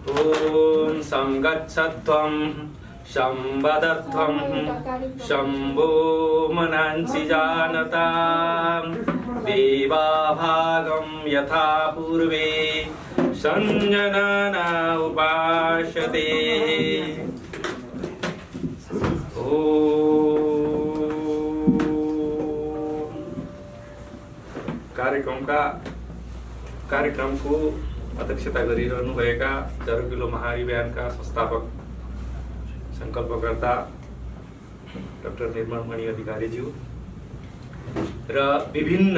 ॐ संगच्छध्वं संवदध्वं शम्भो मनांसि जानतां देवाभागं यथा पूर्वे संजनना उपासते। कार्यक्रमको अध्यक्षता गरिरहनुभएका जरुकिलो महाअभियानका संस्थापक संकल्पकर्ता डाक्टर निर्मलमणि अधिकारीज्यू र विभिन्न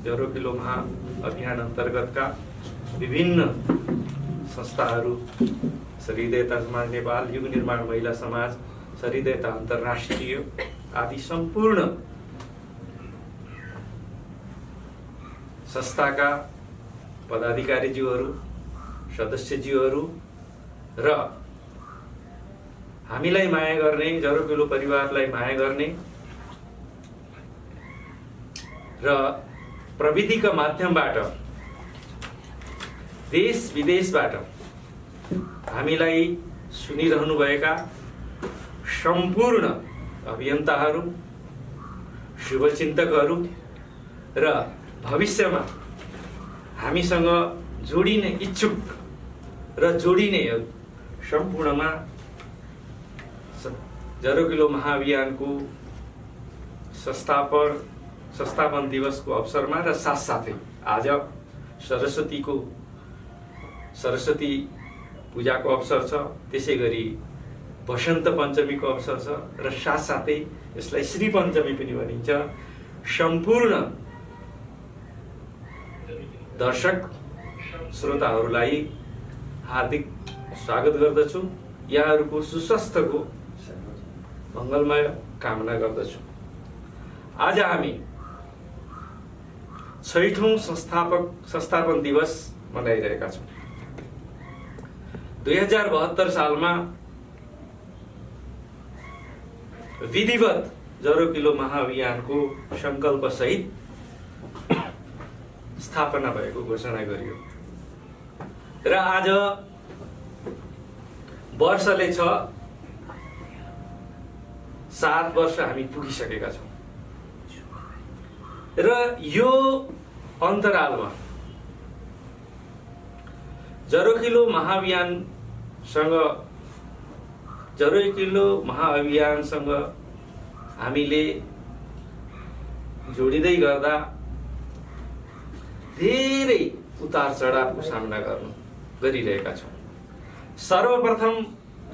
जरुकिलो महाअभियान अन्तर्गतका विभिन्न संस्थाहरू, हृदयता समाज नेपाल, युग निर्माण महिला समाज, हृदयता अन्तर्राष्ट्रिय आदि सम्पूर्ण संस्थाका पदाधिकारीज्यूहरू, सदस्यज्यूहरू र हामीलाई माया गर्ने, जरुकिलो परिवारलाई माया गर्ने र प्रविधिका माध्यमबाट देश विदेशबाट हामीलाई सुनिरहनुभएका सम्पूर्ण अभियन्ताहरू, शुभचिन्तकहरू र भविष्यमा हामीसँग जोडिने इच्छुक र जोडिनेहरू सम्पूर्णमा जरुकिलो महाअभियानको संस्थापन दिवसको अवसरमा र साथसाथै आज सरस्वती पूजाको अवसर छ, त्यसै गरी वसन्त पञ्चमीको अवसर छ र साथसाथै यसलाई श्री पञ्चमी पनि भनिन्छ। सम्पूर्ण दर्शक श्रोताहरूलाई हार्दिक स्वागत गर्दछु। यहाँहरूको सुस्वास्थ्यको मङ्गलमय कामना गर्दछु। आज हामी 6औं संस्थापन दिवस मनाइरहेका छौँ। 2072 सालमा विधिवत जरुकिलो महाअभियानको संकल्प सहित स्थापना भएको घोषणा गरियो र आज वर्षले छ 7 वर्ष हामी पुगिसकेका छौँ र यो अन्तरालमा जरुकिलो महाअभियानसँग हामीले जोडिँदै गर्दा धेरै उतार चढावको सामना गरिरहेका छौँ। सर्वप्रथम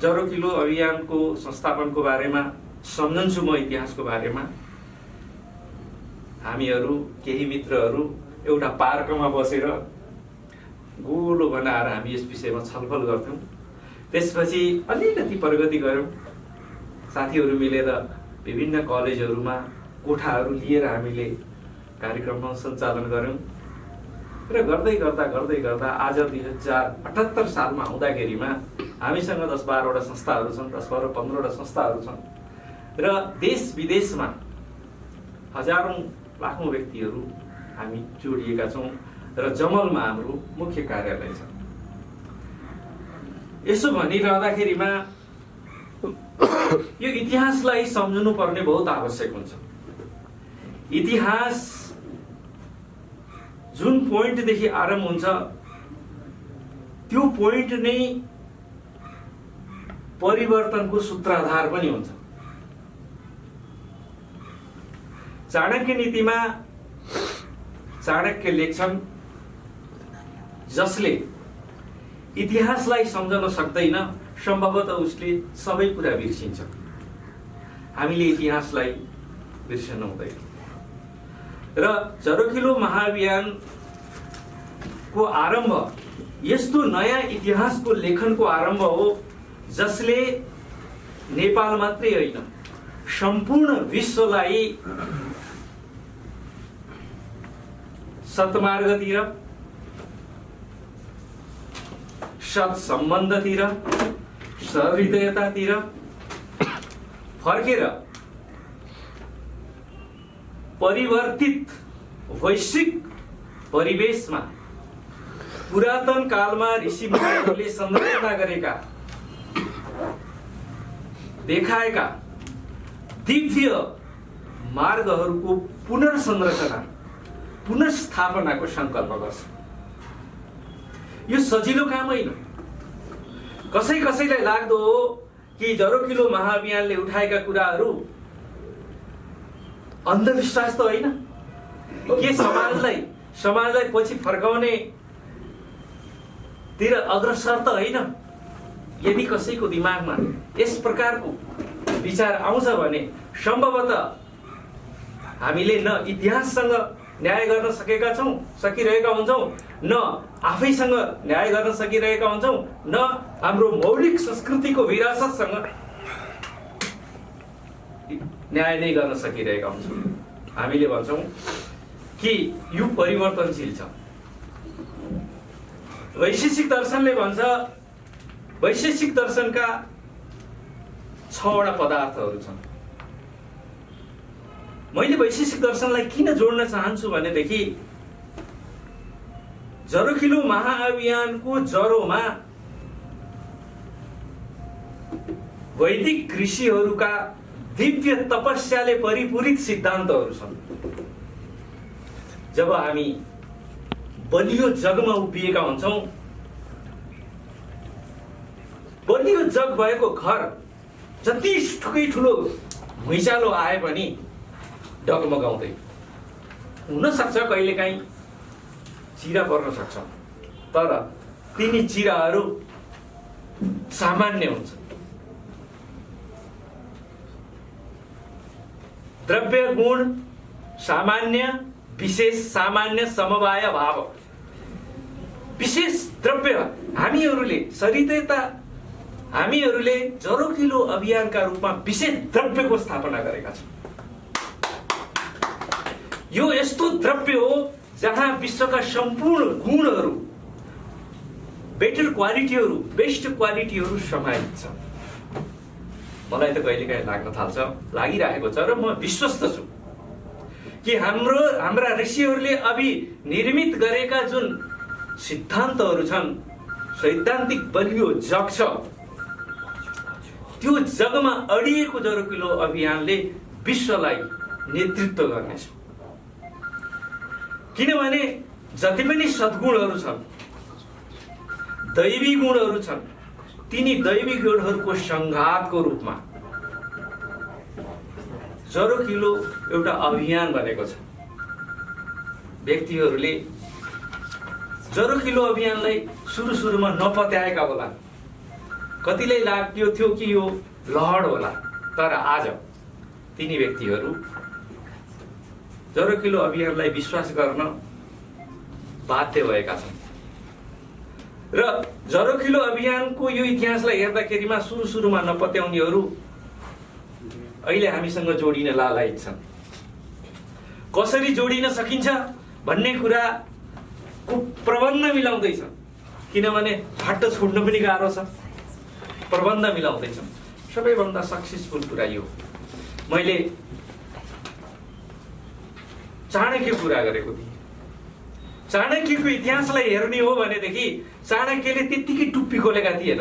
जरुकिलो अभियानको संस्थापनको बारेमा सम्झन्छु म। इतिहासको बारेमा हामीहरू केही मित्रहरू एउटा पार्कमा बसेर गोलो बनाएर हामी यस विषयमा छलफल गर्थ्यौँ। त्यसपछि अलिकति प्रगति गऱ्यौँ। साथीहरू मिलेर विभिन्न कलेजहरूमा कोठाहरू लिएर हामीले कार्यक्रम सञ्चालन गऱ्यौँ र गर्दै गर्दा आज 2078 सालमा आउँदाखेरिमा हामीसँग 10-12वटा संस्थाहरू छन्, 10-15वटा संस्थाहरू छन् र देश विदेशमा हजारौं लाखौं व्यक्तिहरू हामी जोडिएका छौँ र जमलमा हाम्रो मुख्य कार्यालय छ। यसो भनिरहँदाखेरिमा यो इतिहासलाई सम्झनु पर्ने बहुत आवश्यक हुन्छ। इतिहास जुन पोइन्टदेखि आरम्भ हुन्छ त्यो पोइन्ट नै परिवर्तनको सूत्राधार पनि हुन्छ। चाणक्य नीतिमा चाणक्य लेख्छन्, जसले इतिहासलाई सम्झन सक्दैन सम्भवतः उसले सबै कुरा बिर्सिन्छ। हामीले इतिहासलाई बिर्सनु हुँदैन र जरुकिलो महाअभियानको आरम्भ यस्तो नयाँ इतिहासको लेखनको आरम्भ हो जसले नेपाल मात्रै होइन सम्पूर्ण विश्वलाई सत्मार्गतिर, सत्सम्बन्धतिर, सहृदयतातिर फर्केर परिवर्तित वैश्विक परिवेशमा पुरातन कालमा ऋषिमुनिहरूले संरचना गरेका, देखाएका दिव्य मार्गहरूको पुनर्संरचना, पुनर्स्थापनाको संकल्प गर्छ। यो सजिलो काम होइन। कसैलाई लाग्दो हो कि जरोकिलो महाअभियानले उठाएका कुराहरू अन्धविश्वास त होइन, के समाजलाई पछि फर्काउने तिर अग्रसर त होइन। यदि कसैको दिमागमा यस प्रकारको विचार आउँछ भने सम्भवतः हामीले न इतिहाससँग न्याय गर्न सकिरहेका हुन्छौँ, न आफैसँग न्याय गर्न सकिरहेका हुन्छौँ, न हाम्रो मौलिक संस्कृतिको विरासतसँग न्याय नै गर्न सकिरहेका हुन्छौँ। हामीले भन्छौँ कि युग परिवर्तनशील छ। वैशेषिक दर्शनले भन्छ, वैशेषिक दर्शनका 6 वटा पदार्थहरू छन्। मैले वैशेषिक दर्शनलाई किन जोड्न चाहन्छु भनेदेखि जरोकिलो महाअभियानको जरोमा वैदिक ऋषिहरूका दिव्य तपस्याले परिपूरित सिद्धान्तहरू छन्। जब हामी बलियो जगमा उभिएका हुन्छौँ, बलियो जग भएको घर जति ठुलो भुइँचालो आए पनि डगमगाउँदै, हुन सक्छ कहिलेकाहीँ चिरा पर्न सक्छ, तर तिनी चिराहरू सामान्य हुन्छ। द्रव्य गुण सामान्य, विशेष सामान्य, समवाय भाव। विशेष द्रव्य हामीहरूले जरोकिलो अभियानका रूपमा विशेष द्रव्यको स्थापना गरेका छौँ। यो यस्तो द्रव्य हो जहाँ विश्वका सम्पूर्ण गुणहरू, बेटर क्वालिटीहरू, बेस्ट क्वालिटीहरू समाहित छ। मलाई त कहिलेकाहीँ लाग्न थाल्छ, लागिरहेको छ, र म विश्वस्त छु कि हाम्रा ऋषिहरूले निर्मित गरेका जुन सिद्धान्तहरू छन्, सैद्धान्तिक बलियो जग छ, त्यो जगमा अडिएको जरोकिलो अभियानले विश्वलाई नेतृत्व गर्नेछ। किनभने जति पनि सद्गुणहरू छन्, दैवी गुणहरू छन्, तिनी दैवी गुणहरूको संघातको रूपमा जरोकिलो एउटा अभियान बनेको छ। व्यक्तिहरूले जरोकिलो अभियानलाई सुरुमा नपत्याएका होला, कतिलाई लाग्यो थियो कि यो लहड होला, तर आज तिनी व्यक्तिहरू जरोकिलो अभियानलाई विश्वास गर्न बाध्य भएका छन्। र जरोकिलो अभियानको यो इतिहासलाई हेर्दाखेरिमा सुरुमा नपत्याउनेहरू अहिले हामीसँग जोडिन लालायित छन्। कसरी जोडिन सकिन्छ भन्ने कुराको प्रबन्ध मिलाउँदैछ, किनभने फाटो छोड्न पनि गाह्रो छ, प्रबन्ध मिलाउँदैछन्। सबैभन्दा सक्सेसफुल कुरा यो मैले चाणक्य कुरा गरेको थिएँ। चाणक्यको इतिहासलाई हेर्ने हो भनेदेखि चाणक्यले त्यत्तिकै टुप्पी खोलेका थिएन।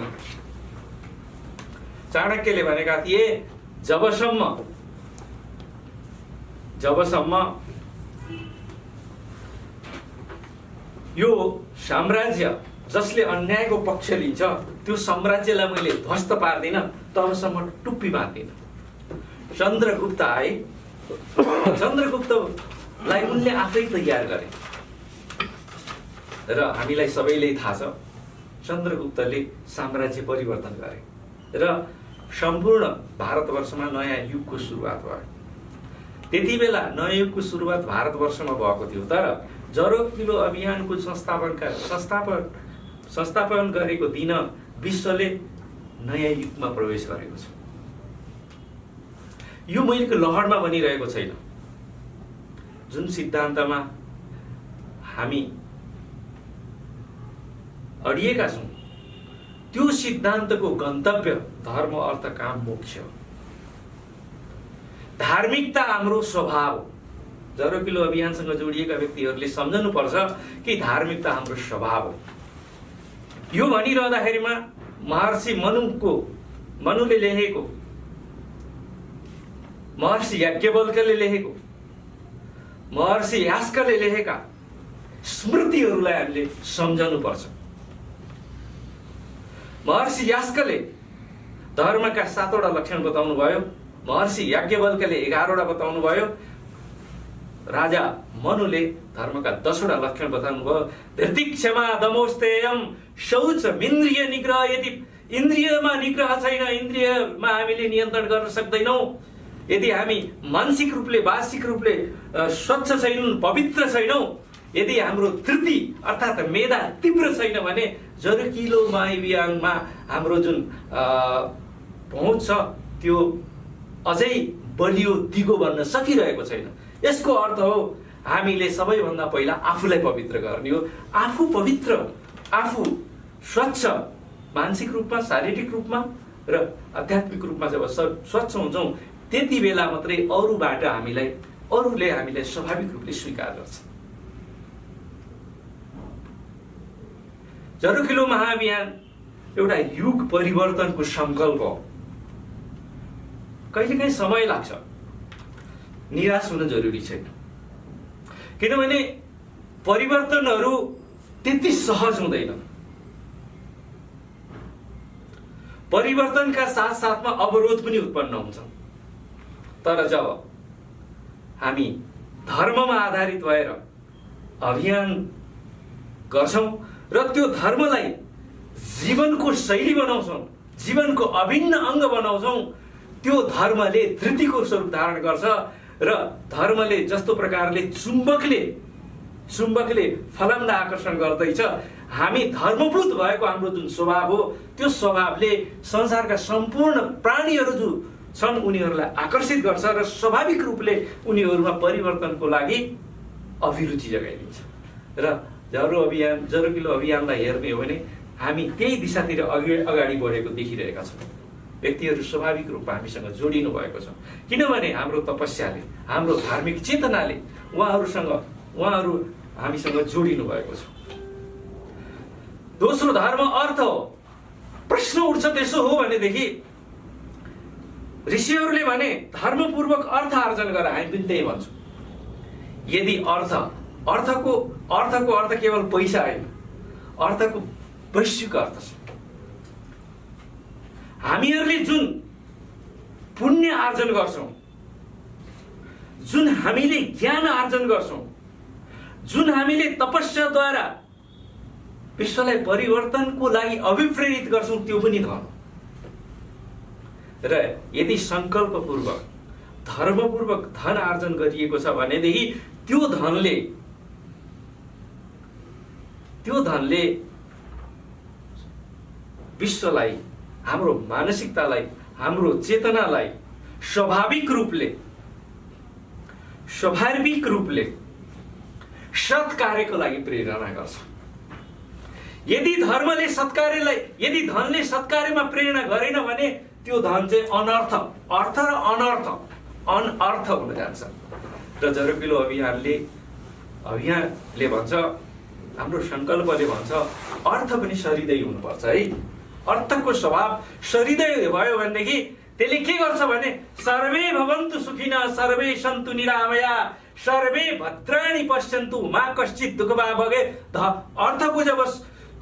चाणक्यले भनेका थिए जबसम्म यो साम्राज्य जसले अन्यायको पक्ष लिन्छ त्यो साम्राज्यलाई मैले ध्वस्त पार्दिन, तबसम्म टुप्पी बाँध्दिन। चन्द्रगुप्त आए, चन्द्रगुप्तलाई उनले आफै तयार गरे र हामीलाई सबैलाई थाहा छ चन्द्रगुप्तले साम्राज्य परिवर्तन गरे र सम्पूर्ण भारतवर्षमा नयाँ युगको सुरुवात भयो। त्यति बेला नयाँ युगको सुरुवात भारतवर्षमा भएको थियो, तर जरोकिलो अभियानको संस्थापन गरेको दिन विश्वले नयाँ युगमा प्रवेश गरेको छ। यो मैले लहरमा बनिरहेको छैन। जुन सिद्धान्तमा हामी अडिएका छौँ त्यो सिद्धान्तको गन्तव्य धर्म, अर्थ, काम, मोक्ष हो। धार्मिकता हाम्रो स्वभाव हो। जरोकिलो अभियानसँग जोडिएका व्यक्तिहरूले सम्झनु पर्छ कि धार्मिकता हाम्रो स्वभाव हो। यो भनिरहँदाखेरिमा महर्षि मनुले लेखेको, महर्षि याज्ञवल्क्यले लेखेको, महर्षि यास्कले लेखेका स्मृतिहरूलाई हामीले सम्झनु पर्छ। महर्षि यास्कले धर्मका 7वटा लक्षण बताउनु भयो, महर्षि याज्ञवल्क्यले 11वटा बताउनु भयो, राजा मनुले धर्मका 10वटा लक्षण बताउनु भयो। धृति क्षमा दमोस्तेयम शौच इन्द्रिय निग्रह। यदि इन्द्रियमा निग्रह छैन, इन्द्रियमा हामीले नियन्त्रण गर्न सक्दैनौँ, यदि हामी मानसिक रूपले वाचिक रूपले स्वच्छ छैनौँ, पवित्र छैनौँ, यदि हाम्रो धृति अर्थात् मेधा तीव्र छैन भने जरुकिलो महाभियानमा हाम्रो जुन पहुँच छ त्यो अझै बलियो दिगो बन्न सकिरहेको छैन। यसको अर्थ हो हामीले सबैभन्दा पहिला आफूलाई पवित्र गर्ने हो। आफू पवित्र, आफू स्वच्छ मानसिक रूपमा, शारीरिक रूपमा र आध्यात्मिक रूपमा जब स्वच्छ हुन्छौँ त्यति बेला मात्रै अरूबाट अरूले हामीलाई स्वाभाविक रूपले स्वीकार गर्छ। जरुकिलो महाभियान एउटा युग परिवर्तनको संकल्प हो। कहिलेकाहीँ समय लाग्छ, निराश हुन जरुरी छैन, किनभने परिवर्तनहरू त्यति सहज हुँदैन। परिवर्तनका साथसाथमा अवरोध पनि उत्पन्न हुन्छ। तर जब हामी धर्ममा आधारित भएर अभियान गर्छौं र त्यो धर्मलाई जीवनको शैली बनाउँछौं, जीवनको अभिन्न अङ्ग बनाउँछौं, त्यो धर्मले धृतिको स्वरूप धारण गर्छ र धर्मले जस्तो प्रकारले चुम्बकले फलामलाई आकर्षण गर्दैछ, हामी धर्मभूत भएको हाम्रो जुन स्वभाव हो त्यो स्वभावले संसारका सम्पूर्ण प्राणीहरू जो छन् उनीहरूलाई आकर्षित गर्छ र स्वाभाविक रूपले उनीहरूमा परिवर्तनको लागि अभिरुचि जगाइदिन्छ। र जरुकिलो अभियानलाई हेर्ने हो भने हामी त्यही दिशातिर अगाडि बढेको देखिरहेका छौँ। व्यक्तिहरू स्वाभाविक रूपमा हामीसँग जोडिनु भएको छ, किनभने हाम्रो तपस्याले, हाम्रो धार्मिक चेतनाले उहाँहरू हामीसँग जोडिनु भएको छ। दोस्रो धर्म अर्थ हो। प्रश्न उठ्छ त्यसो हो भनेदेखि ऋषिहरूले भने धर्मपूर्वक अर्थ आर्जन गर, हामी पनि त्यही भन्छौँ। यदि अर्थको अर्थ केवल पैसा होइन, अर्थको वैश्विक अर्थ छ। हामीहरूले जुन पुण्य आर्जन गर्छौं, जुन हामीले ज्ञान आर्जन गर्छौं, जुन हामीले तपस्याद्वारा विश्वलाई परिवर्तनको लागि अभिप्रेरित गर्छौं, त्यो पनि धर्म। र यदि संकल्पपूर्वक धर्मपूर्वक धन आर्जन गरिएको छ भनेदेखि त्यो धनले विश्वलाई, हाम्रो मानसिकतालाई, हाम्रो चेतनालाई स्वाभाविक रूपले सत्कार्यको लागि प्रेरणा गर्छ। यदि धनले सत्कार्यमा प्रेरणा गरेन भने त्यो धन चाहिँ अनर्थ हुन जान्छ। र जरुकिलो अभियानले भन्छ, हाम्रो संकल्पले भन्छ अर्थ पनि सरिदै हुनुपर्छ है। अर्थको स्वभाव सरिदै भयो भनेदेखि त्यसले के गर्छ भने सर्वे भवन्तु सुखिनः सर्वे सन्तु निरामया सर्वे भद्राणि पश्यन्तु मा कश्चित् दुःखभाग् भवेत्।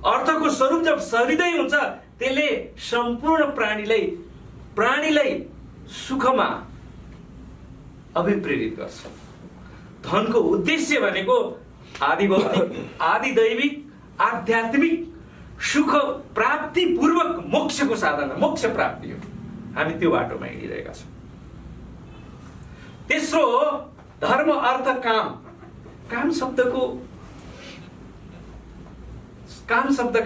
अर्थको स्वरूप जब सरिदै हुन्छ त्यसले सम्पूर्ण प्राणीलाई सुखमा अभिप्रेरित गर्छ। धनको उद्देश्य भनेको आदि भौतिक, आदि दैविक, आध्यात्मिक सुख प्राप्ति पूर्वक मोक्षको साधन, मोक्ष प्राप्ति हो। हामी त्यो बाटोमा हिँडिरहेका छौँ। तेस्रो धर्म अर्थ काम शब्दका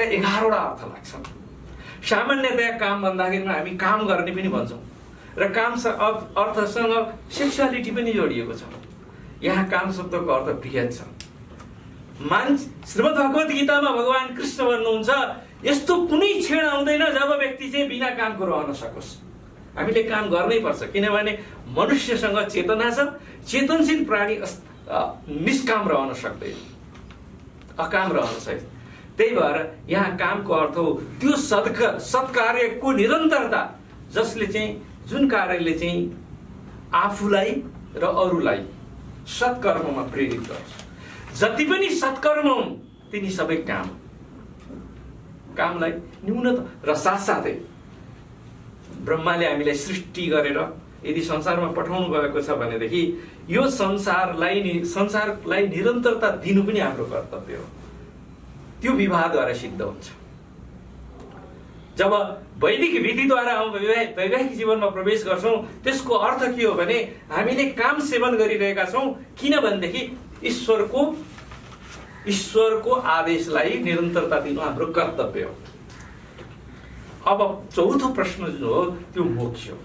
11वटा अर्थ लाग्छ। सामान्यतया काम भन्दाखेरिमा हामी काम गर्ने पनि भन्छौँ र काम अर्थसँग सेक्सुअलिटी पनि जोडिएको छ। यहाँ काम शब्दको अर्थ बृहत छ। श्रीमद् भगवत गीतामा भगवान कृष्ण भन्नुहुन्छ यस्तो कुनै क्षण आउँदैन जब व्यक्ति चाहिँ बिना कामको रहन सकोस्। हामीले काम गर्नै पर्छ, किनभने मनुष्यसँग चेतना छ। चेतनशील प्राणी निष्काम रहन सक्दैन, अकाम रहन सक्छ। त्यही भएर यहाँ कामको अर्थ हो त्यो सत्कार्यको निरन्तरता, जसले चाहिँ जुन कार्यले चाहिँ आफूलाई र अरूलाई सत्कर्ममा प्रेरित गर्छ। जति पनि सत्कर्म हुन् तिनी सबै कामलाई न्यूनतम र साथसाथै ब्रह्माले हामीलाई सृष्टि गरेर यदि संसारमा पठाउनु भएको छ भनेदेखि यो संसारलाई निरन्तरता दिनु पनि हाम्रो कर्तव्य हो। त्यो विवाहद्वारा सिद्ध हुन्छ। जब वैदिक विधिद्वारा वैवाहिक जीवनमा प्रवेश गर्छौँ त्यसको अर्थ के हो भने हामीले काम सेवन गरिरहेका छौँ, किनभनेदेखि ईश्वरको आदेशलाई निरन्तरता दिनु हाम्रो कर्तव्य हो। अब चौथो प्रश्न जुन हो त्यो मोक्ष हो।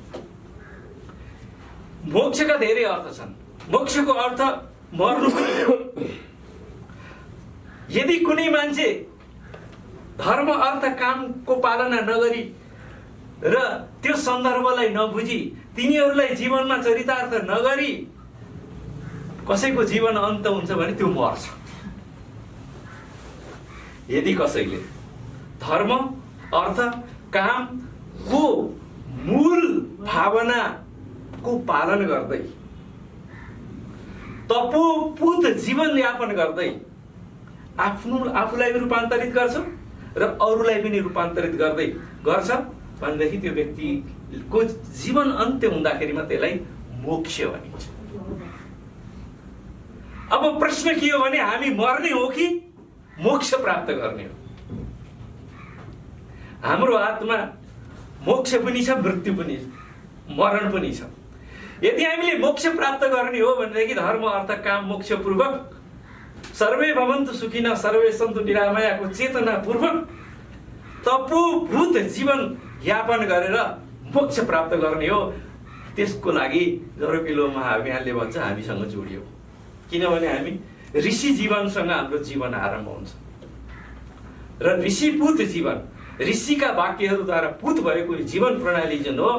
मोक्षका धेरै अर्थ छन्। मोक्षको अर्थ मर्नु पनि हो। यदि कुनै मान्छे धर्म अर्थ कामको पालना नगरी र त्यो सन्दर्भलाई नबुझी तिनीहरूलाई जीवनमा चरितार्थ नगरी कसैको जीवन अन्त हुन्छ भने त्यो मर्छ। यदि कसैले धर्म अर्थ कामको मूल भावनाको पालन गर्दै तपोपूत जीवन यापन गर्दै आफूलाई रूपान्तरित गर्छ र अरूलाई पनि रूपान्तरित गर्छ भनेदेखि त्यो व्यक्तिको जीवन अन्त्य हुँदाखेरिमा त्यसलाई मोक्ष भनिन्छ। अब प्रश्न के हो भने हामी मर्ने हो कि मोक्ष प्राप्त गर्ने हो? हाम्रो हातमा मोक्ष पनि छ, मृत्यु पनि छ, मरण पनि छ। यदि हामीले मोक्ष प्राप्त गर्ने हो भनेदेखि धर्म अर्थ काम मोक्ष पूर्वक सर्वे भवन्तु सुखिनः सर्वे सन्तु निरामयाको चेतना पूर्वक तपोभूत जीवन यापन गरेर मोक्ष प्राप्त गर्ने हो। त्यसको लागि जरोकिलो महाअभियानले भन्छ हामीसँग जोडियो, किनभने हामी ऋषि जीवनसँग हाम्रो जीवन आरम्भ हुन्छ र ऋषिपूत जीवन, ऋषिका वाक्यहरूद्वारा पूत भएको जीवन प्रणाली जुन हो,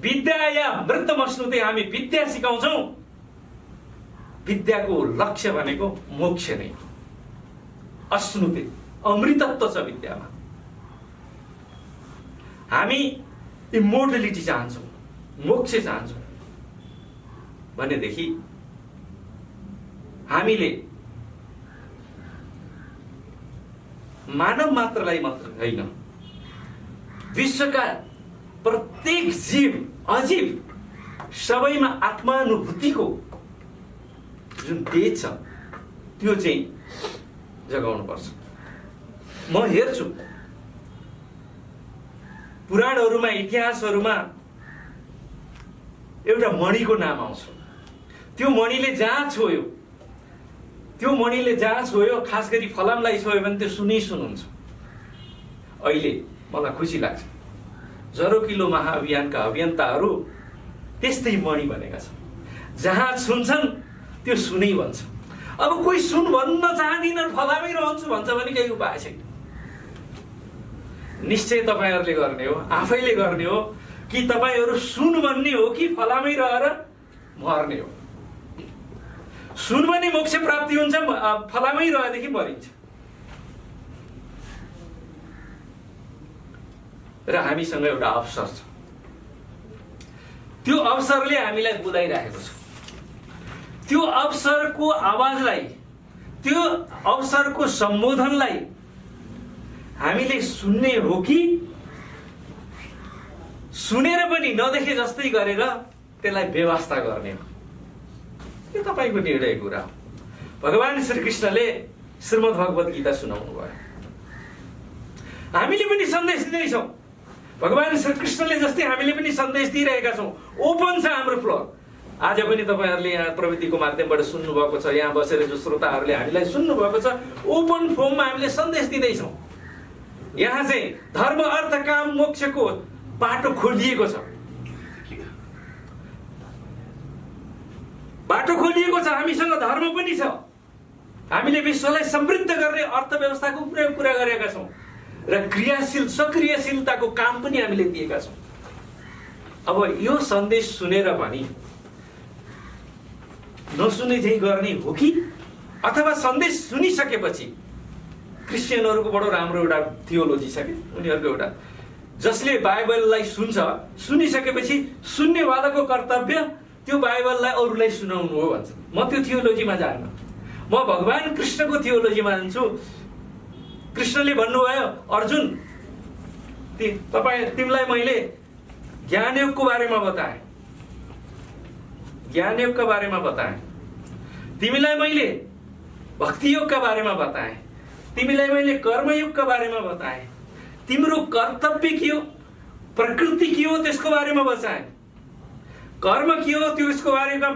विद्या या मृतमश्नुते हामी विद्या सिकाउँछौँ। विद्याको लक्ष्य भनेको मोक्ष नै हो। अश्नुते अमृतत्व छ विद्यामा। हामी इमोर्टलिटी चाहन्छौँ, मोक्ष चाहन्छौँ भनेदेखि हामीले मानव मात्रलाई मात्र होइन, विश्वका प्रत्येक जीव अजीव सबैमा आत्मानुभूतिको जुन तेज छ त्यो चाहिँ जगाउनु पर्छ। म हेर्छु पुराणहरूमा, इतिहासहरूमा एउटा मणिको नाम आउँछ। त्यो मणिले जहाँ छोयो खास गरी फलामलाई छोयो भने त्यो सुनै सुनुहुन्छ। अहिले मलाई खुसी लाग्छ जरोकिलो महाअभियानका अभियन्ताहरू त्यस्तै मणि बनेका छन्। जहाँ छुन्छन् त्यो सुनै भन्छ। अब कोही सुन भन्न चाहदिनन्, फलामै रहन्छु भन्छ भने केही उपाय छैन। निश्चय तपाईँहरूले गर्ने हो, आफैले गर्ने हो कि तपाईँहरू सुन भन्ने हो कि फलामै रहेर मर्ने हो। सुन भने मोक्ष प्राप्ति हुन्छ, फलामै रहेदेखि मरिन्छ। र हामीसँग एउटा अवसर छ, त्यो अवसरले हामीलाई बोलाइरहेको छ। त्यो अवसरको आवाजलाई, त्यो अवसरको सम्बोधनलाई हामीले सुन्ने हो कि सुनेर पनि नदेखे जस्तै गरेर त्यसलाई व्यवस्था गर्ने हो? यो तपाईँको निर्णयको कुरा हो। भगवान श्रीकृष्णले श्रीमद् भगवत गीता सुनाउनु भयो। हामीले पनि सन्देश दिँदैछौँ। भगवान श्रीकृष्णले जस्तै हामीले पनि सन्देश दिइरहेका छौँ। ओपन छ हाम्रो फ्लोर। आज पनि तपाईँहरूले यहाँ प्रविधिको माध्यमबाट सुन्नु भएको छ। यहाँ बसेर जो श्रोताहरूले हामीलाई सुन्नु भएको छ, ओपन फोरममा हामीले सन्देश दिँदैछौँ। यहाँ चाहिँ धर्म अर्थ काम मोक्षको बाटो खोलिएको छ। बाटो खोलिएको छ। हामीसँग धर्म पनि छ। हामीले विश्वलाई समृद्ध गर्ने अर्थव्यवस्थाको कुरा गरेका छौँ र सक्रियशीलताको काम पनि हामीले दिएका छौँ। अब यो सन्देश सुनेर पनि नसुने चाहिँ गर्ने हो कि, अथवा सन्देश सुनिसकेपछि क्रिस्चियनहरूको बडो राम्रो एउटा थियोलोजी छ कि उनीहरूको एउटा, जसले बाइबललाई सुन्छ, सुनिसकेपछि सुन्नेवालाको कर्तव्य त्यो बाइबललाई अरूलाई सुनाउनु हो भन्छ। म त्यो थियोलोजीमा जान्न, म भगवान कृष्णको थियोलोजीमा जान्छु। कृष्णले भन्नुभयो, अर्जुन तिमीलाई मैले ज्ञानयोगको बारेमा बताएँ, ज्ञानयोगका बारेमा बताएँ, तिमीलाई मैले भक्ति योगका बारेमा बताएँ, तिमीलाई मैले कर्मयोगका बारेमा बताएँ, तिम्रो कर्तव्य के हो, प्रकृति के हो त्यसको बारेमा बताएँ, कर्म के हो त्यसको बारेमा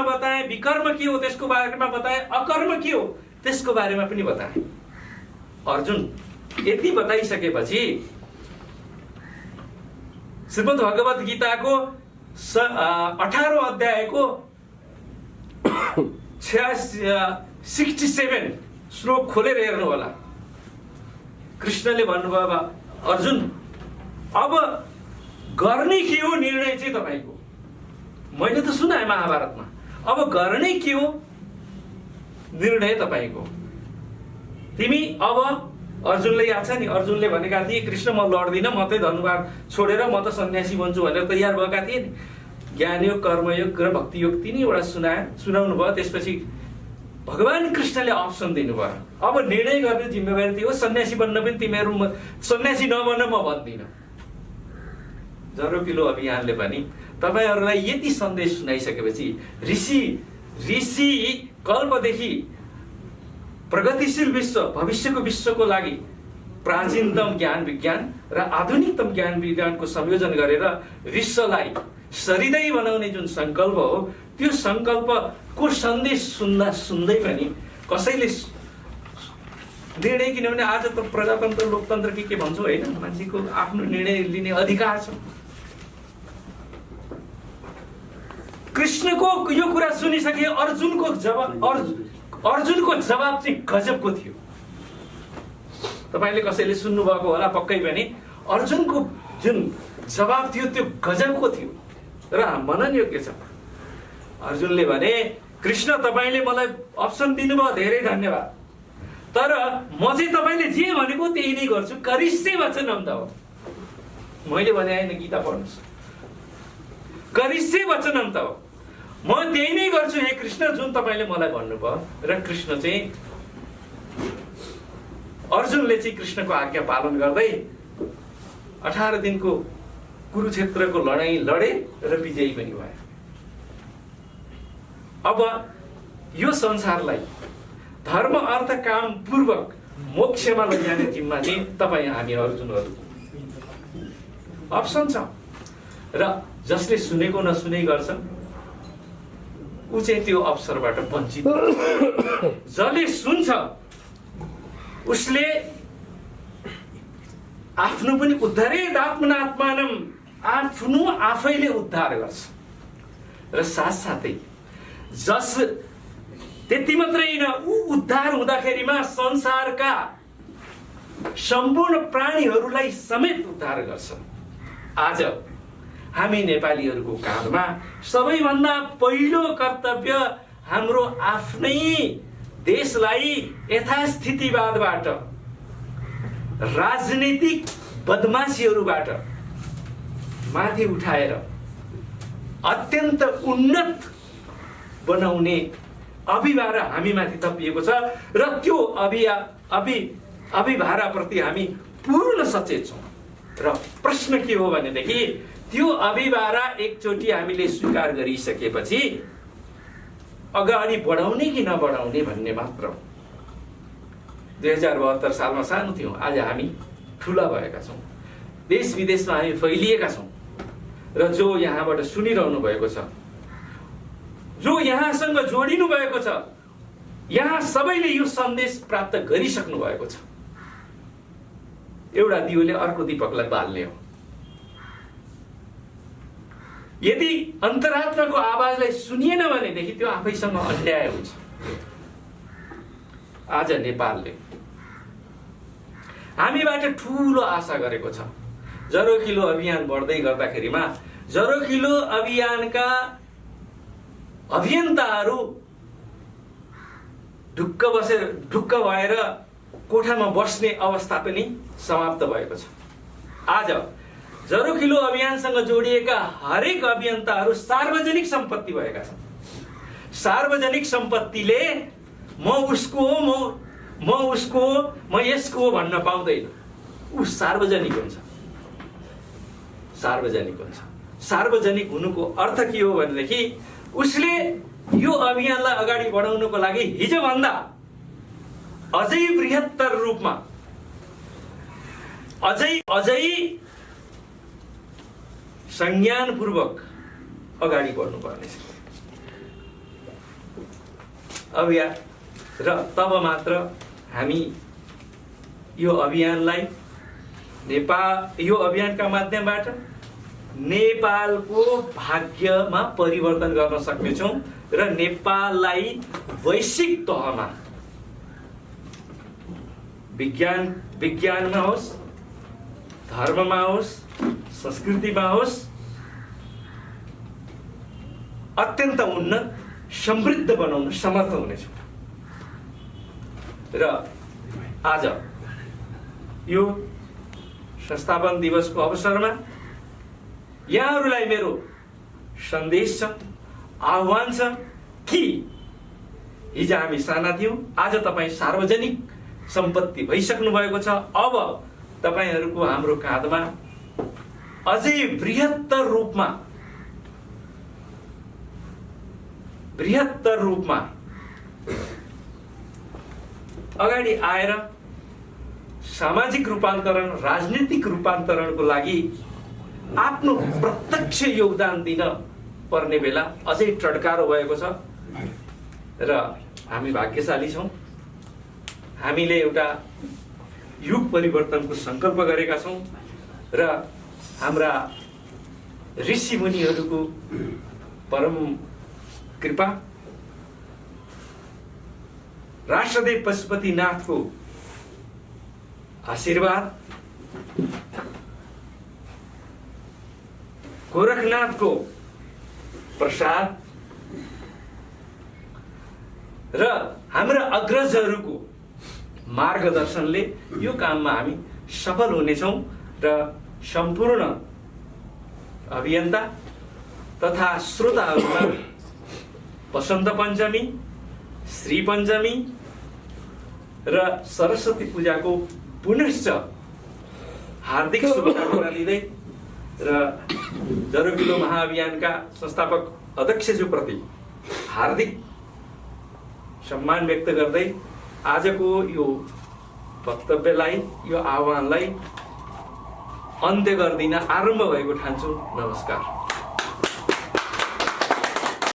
बताएँ, विकर्म के हो त्यसको बारेमा बताएँ, अकर्म के हो त्यसको बारेमा पनि बताएँ। अर्जुन यति बताइसकेपछि श्रीमद् भगवत गीताको 18 अध्यायको 67 श्लोक खोलेर हेर्नु होला। कृष्णले भन्नुभयो, अर्जुन अब गर्ने के हो निर्णय चाहिँ तपाईको। मैले त सुनाएँ महाभारतमा, अब गर्ने के हो निर्णय तपाईको। तिमी अब अर्जुनले याद छ नि, अर्जुनले भनेका थिए कृष्ण म लड्दिनँ, म चाहिँ धनुवार छोडेर म त सन्यासी बन्छु भनेर तयार भएका थिए नि। ज्ञानयोग, कर्मयोग र भक्ति योग तिनैवटा सुनाउनु भयो। त्यसपछि भगवान कृष्णले अप्सन दिनुभयो, अब निर्णय गर्ने जिम्मेवारी त्यो हो, सन्यासी बन्न पनि तिमीहरू, सन्यासी नबन्न म भन्दिनँ। जरोकिलो अभियानले पनि तपाईहरूलाई यति सन्देश सुनाइसकेपछि ऋषि कल्पदेखि प्रगतिशील विश्व, भविष्यको विश्वको लागि प्राचीनतम ज्ञान विज्ञान र आधुनिकतम ज्ञान विज्ञानको संयोजन गरेर विश्वलाई सरिदै बनाउने जुन संकल्प हो, त्यो संकल्पको सन्देश सुन्दै पनि कसैले निर्णय, किनभने आज त प्रजातन्त्र लोकतन्त्र के भन्छौ होइन, मान्छेको आफ्नो निर्णय लिने अधिकार छ। कृष्णको यो कुरा सुनिसके अर्जुनको जवाब चाहिँ गजबको थियो। तपाईले कसैले सुन्नु भएको होला पक्कै पनि, अर्जुनको जुन जवाब थियो त्यो गजबको थियो र मनन योग्य छ। अर्जुनले भने, कृष्ण तपाईले मलाई अप्सन दिनुभयो, धेरै धन्यवाद, तर म चाहिँ तपाईले जे भनेको त्यही नै गर्छु, करिष्ये वचनम तव। मैले भने हैन, गीता पढ्नुस्, करिष्ये वचनम तव, म त्यही नै गर्छु हे कृष्ण जुन तपाईले मलाई भन्नुभयो। र कृष्ण चाहिँ अर्जुनले चाहिँ कृष्णको आज्ञा पालन गर्दै 18 दिनको कुरुक्षेत्रको लडाईँ लडे र विजयी पनि भए। अब यो संसारलाई धर्म अर्थ काम पूर्वक मोक्षमा लैजाने जिम्मा चाहिँ तपाईँ हामी अर्जुनहरू अप्सन छ। र जसले सुनेको नसुने गर्छ ऊ चाहिँ त्यो अवसरबाट वञ्चित। जसले सुन्छ उसले आफ्नो पनि उद्धारेदात्मनात्मानम, आफ्नो आफैले उद्धार गर्छ। र साथसाथै त्यति मात्रै होइन, ऊ उद्धार हुँदाखेरिमा संसारका सम्पूर्ण प्राणीहरूलाई समेत उद्धार गर्छ। आज हामी नेपालीहरूको काँधमा सबैभन्दा पहिलो कर्तव्य हाम्रो आफ्नै देशलाई यथास्थितिवादबाट, राजनीतिक बदमाशीहरूबाट माथि उठाएर अत्यन्त उन्नत बनाउने अभिभारा हामीमाथि थपिएको छ। र त्यो अभिभाराप्रति हामी पूर्ण सचेत छौँ। र प्रश्न के हो भनेदेखि त्यो अभिभारा एकचोटि हामीले स्वीकार गरिसकेपछि अगाडि बढाउने कि नबढाउने भन्ने मात्र। 2072 सालमा सानो थियौँ, आज हामी ठुला भएका छौँ, देश विदेशमा हामी फैलिएका छौँ। र जो यहाँबाट सुनिरहनु भएको छ, जो यहाँसँग जोडिनु भएको छ, यहाँ सबैले यो सन्देश प्राप्त गरिसक्नु भएको छ। एउटा दियोले अर्को दीपकलाई बाल्ने हो। यदि अन्तरात्माको आवाजलाई सुनिएन भनेदेखि त्यो आफैसँग अन्याय हुन्छ। आज नेपालले हामीबाट ठूलो आशा गरेको छ। जरोकिलो अभियान बढ्दै गर्दाखेरिमा जरोकिलो अभियानका अभियन्ताहरू ढुक्क भएर कोठामा बस्ने अवस्था पनि समाप्त भएको छ। आज जरोकिलो अभियानसँग जोडिएका हरेक अभियन्ताहरू सार्वजनिक सम्पत्ति भएका छन्। सार्वजनिक सम्पत्तिले म उसको हो, म उसको हो, म यसको हो भन्न पाउँदैन। ऊ सार्वजनिक हुन्छ। सार्वजनिक हुन्छ। सार्वजनिक हुनुको अर्थ के हो भनेदेखि उसले यो अभियानलाई अगाडि बढाउनको लागि हिजोभन्दा अझै बृहत्तर रूपमा अझै संज्ञानपूर्वक अगाडि बढ्नुपर्नेछ। अभियान र तब मात्र हामी यो अभियानका माध्यमबाट नेपालको भाग्यमा परिवर्तन गर्न सक्नेछौँ र नेपाललाई वैश्विक तहमा विज्ञानमा होस्, धर्ममा होस्, संस्कृतिमा होस् अत्यन्त उन्नत समृद्ध बनाउन समर्थ हुनेछौँ। र आज यो संस्थापन दिवसको अवसरमा यहाँहरूलाई मेरो सन्देश छ, आह्वान छ कि हिजो हामी साना थियौँ, आज तपाईँ सार्वजनिक सम्पत्ति भइसक्नु भएको छ। अब तपाईहरूको हाम्रो काँधमा अझै बृहत्तर रूपमा अगाडि आएर सामाजिक रूपान्तरण, राजनीतिक रूपान्तरणको लागि आफ्नो प्रत्यक्ष योगदान दिन पर्ने बेला अझै टड्कारो भएको छ र हामी भाग्यशाली छौँ। हामीले एउटा युग परिवर्तनको संकल्प गरेका छौँ र हाम्रा ऋषि मुनिहरूको परम कृपा, राष्ट्रदेव पशुपतिनाथको आशीर्वाद, गोरखनाथको प्रसाद र हाम्रा अग्रजहरूको मार्गदर्शनले यो काममा हामी सफल हुनेछौँ र सम्पूर्ण अभियन्ता तथा श्रोताहरूलाई वसन्त पञ्चमी, श्री पञ्चमी र सरस्वती पूजाको पुनश्च हार्दिक शुभकामना दिँदै र जरोकिलो महाअभियानका संस्थापक अध्यक्षज्यूप्रति हार्दिक सम्मान व्यक्त गर्दै आजको यो वक्तव्यलाई, यो आह्वानलाई अन्त्य गर्दिन आरम्भ भएको ठान्छु। नमस्कार।